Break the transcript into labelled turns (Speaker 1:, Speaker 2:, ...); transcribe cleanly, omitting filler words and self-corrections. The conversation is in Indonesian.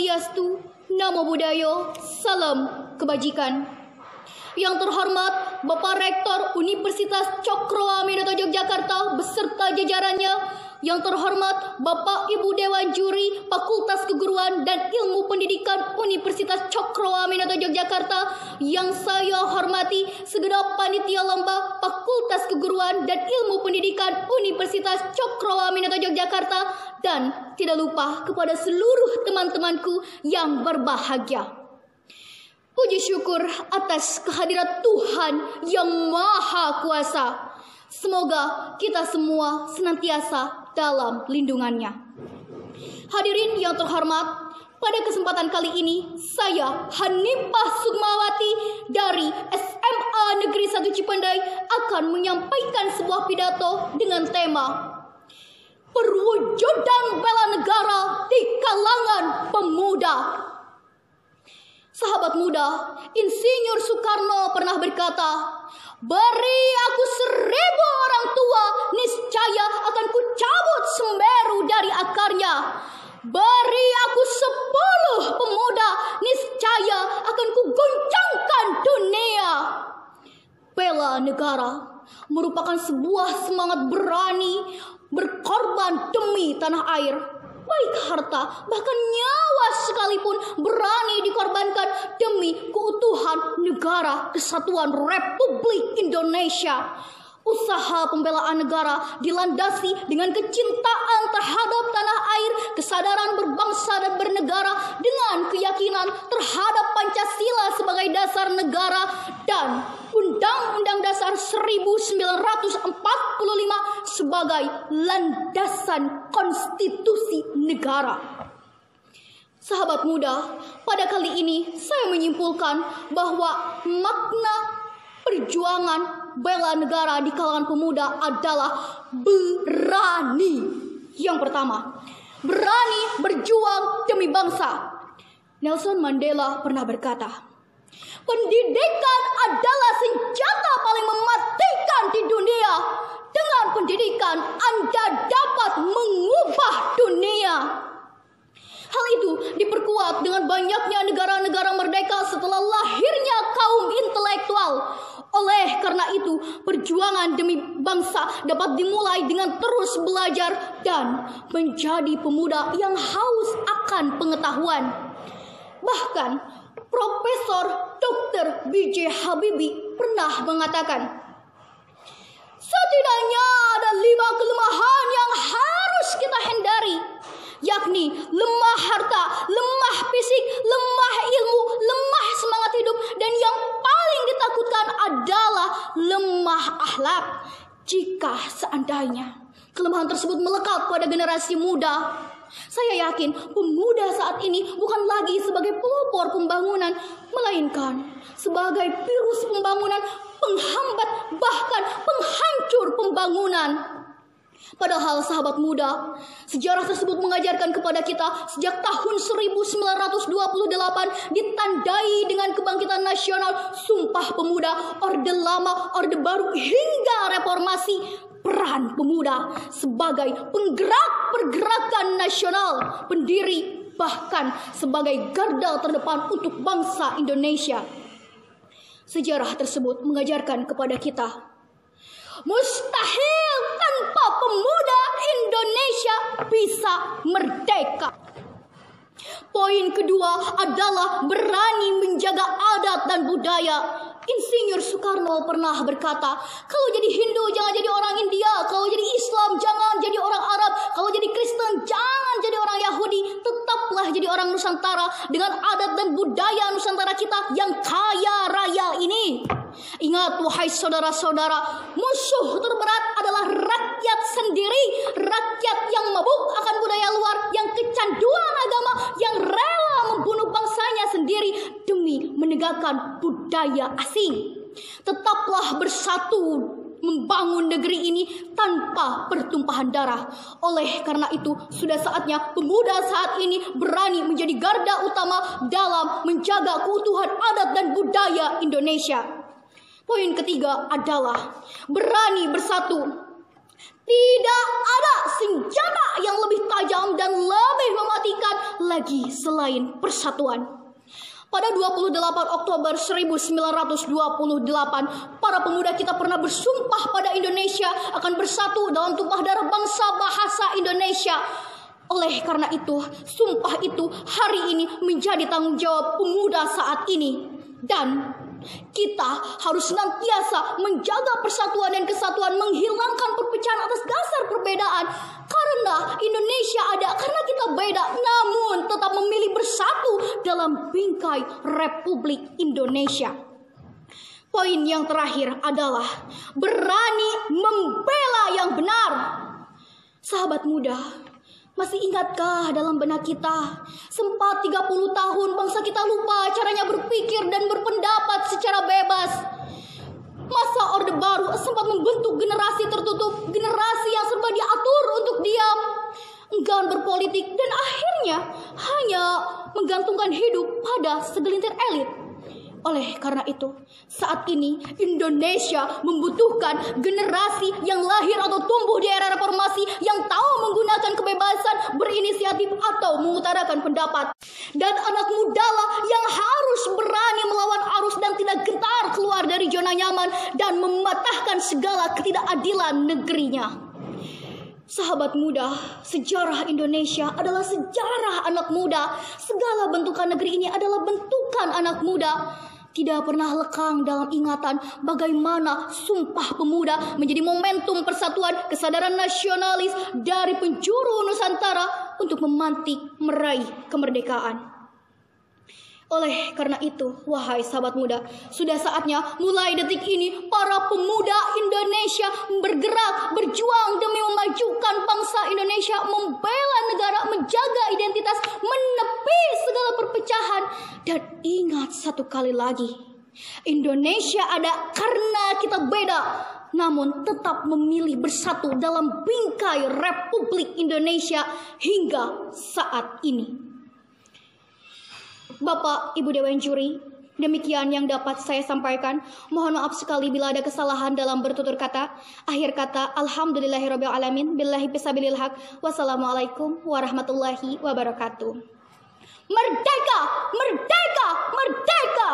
Speaker 1: Swastiastu, Namo Buddhaya, Salam Kebajikan. Yang terhormat Bapak Rektor Universitas Cokroaminoto Yogyakarta beserta jajarannya, yang terhormat Bapak Ibu Dewan Juri Fakultas Keguruan dan Ilmu Pendidikan Universitas Cokroaminoto Yogyakarta, yang saya hormati segenap panitia lomba Fakultas Keguruan dan Ilmu Pendidikan Universitas Cokroaminoto Yogyakarta, dan tidak lupa kepada seluruh teman-temanku yang berbahagia. Puji syukur atas kehadirat Tuhan yang Maha Kuasa. Semoga kita semua senantiasa dalam lindungannya. Hadirin yang terhormat, pada kesempatan kali ini saya Hanifah Sukmawati dari SMA Negeri 1 Cipendai akan menyampaikan sebuah pidato dengan tema Perwujudan Bela Negara di Kalangan Pemuda. Sahabat muda, Insinyur Soekarno pernah berkata, "Beri aku 1000 orang tua, niscaya akan kucabut Semeru dari akarnya. Beri aku 10 pemuda, niscaya akan kugoncangkan dunia." Bela negara merupakan sebuah semangat berani berkorban demi tanah air. Baik harta, bahkan nyawa sekalipun berani dikorbankan demi keutuhan negara kesatuan Republik Indonesia. Usaha pembelaan negara dilandasi dengan kecintaan terhadap tanah air, kesadaran berbangsa dan bernegara, dengan keyakinan terhadap Pancasila sebagai dasar negara dan Undang-Undang Dasar 1945 sebagai landasan konstitusi negara. Sahabat muda, pada kali ini saya menyimpulkan bahwa makna perjuangan bela negara di kalangan pemuda adalah berani. Yang pertama, berani berjuang demi bangsa. Nelson Mandela pernah berkata, "Pendidikan adalah senjata paling mematikan di dunia. Dengan pendidikan Anda dapat mengubah dunia." Hal itu diperkuat dengan banyaknya negara-negara merdeka setelah lahirnya kaum intelektual. Oleh karena itu, perjuangan demi bangsa dapat dimulai dengan terus belajar dan menjadi pemuda yang haus akan pengetahuan. Bahkan, Profesor Dr. B.J. Habibie pernah mengatakan, "Setidaknya ada 5 kelemahan yang harus kita hindari, yakni lemah harta, lemah fisik, lemah ilmu, lemah semangat hidup, dan yang paling ditakutkan adalah lemah akhlak. Jika seandainya kelemahan tersebut melekat pada generasi muda, saya yakin pemuda saat ini bukan lagi sebagai pelopor pembangunan, melainkan sebagai virus pembangunan, penghambat, bahkan penghancur pembangunan." Padahal sahabat muda, sejarah tersebut mengajarkan kepada kita sejak tahun 1928 ditandai dengan kebangkitan nasional, Sumpah Pemuda, Orde Lama, Orde Baru, hingga Reformasi. Peran pemuda sebagai penggerak pergerakan nasional, pendiri, bahkan sebagai garda terdepan untuk bangsa Indonesia. Sejarah tersebut mengajarkan kepada kita, mustahil tanpa pemuda Indonesia bisa merdeka. Poin kedua adalah berani menjaga adat dan budaya. Insinyur Soekarno pernah berkata, "Kalau jadi Hindu jangan jadi orang India, kalau jadi Islam jangan jadi orang Arab, kalau jadi Kristen jangan jadi orang Yahudi, tetaplah jadi orang Nusantara dengan adat dan budaya Nusantara kita yang kaya raya ini." Ingat wahai saudara-saudara, musuh terberat adalah rakyat sendiri, rakyat yang mabuk akan budaya luar, yang kecanduan agama, yang rela membunuh bangsanya sendiri demi menegakkan budaya asing. Tetaplah bersatu membangun negeri ini tanpa pertumpahan darah. Oleh karena itu, sudah saatnya pemuda saat ini berani menjadi garda utama dalam menjaga keutuhan adat dan budaya Indonesia. Poin ketiga adalah berani bersatu. Tidak ada senjata yang lebih tajam dan lebih mematikan lagi selain persatuan. Pada 28 Oktober 1928, para pemuda kita pernah bersumpah pada Indonesia akan bersatu dalam tumpah darah bangsa bahasa Indonesia. Oleh karena itu, sumpah itu hari ini menjadi tanggung jawab pemuda saat ini. Dan kita harus senantiasa menjaga persatuan dan kesatuan, menghilangkan perpecahan atas dasar perbedaan. Karena Indonesia ada karena kita beda, namun tetap memilih bersatu dalam bingkai Republik Indonesia. Poin yang terakhir adalah berani membela yang benar. Sahabat muda, masih ingatkah dalam benak kita, sempat 30 tahun bangsa kita lupa caranya berpikir dan berpendapat secara bebas. Masa Orde Baru sempat membentuk generasi tertutup, generasi yang serba diatur untuk diam, enggan berpolitik, dan akhirnya hanya menggantungkan hidup pada segelintir elit. Oleh karena itu, saat ini Indonesia membutuhkan generasi yang lahir atau tumbuh di era reformasi, yang tahu menggunakan kebebasan berinisiatif atau mengutarakan pendapat. Dan anak mudalah yang harus berani melawan arus dan tidak gentar keluar dari zona nyaman dan mematahkan segala ketidakadilan negerinya. Sahabat muda, sejarah Indonesia adalah sejarah anak muda. Segala bentukan negeri ini adalah bentukan anak muda. Tidak pernah lekang dalam ingatan bagaimana Sumpah Pemuda menjadi momentum persatuan, kesadaran nasionalis dari penjuru Nusantara untuk memantik meraih kemerdekaan. Oleh karena itu, wahai sahabat muda, sudah saatnya mulai detik ini para pemuda Indonesia bergerak, berjuang demi memajukan bangsa Indonesia, membela negara, menjaga identitas, menepi segala perpecahan. Dan ingat satu kali lagi, Indonesia ada karena kita beda, namun tetap memilih bersatu dalam bingkai Republik Indonesia hingga saat ini. Bapak, Ibu Dewan Juri, demikian yang dapat saya sampaikan. Mohon maaf sekali bila ada kesalahan dalam bertutur kata. Akhir kata, alhamdulillahirabbil alamin, billahi fisabilil haq. Wassalamualaikum warahmatullahi wabarakatuh. Merdeka, merdeka, merdeka.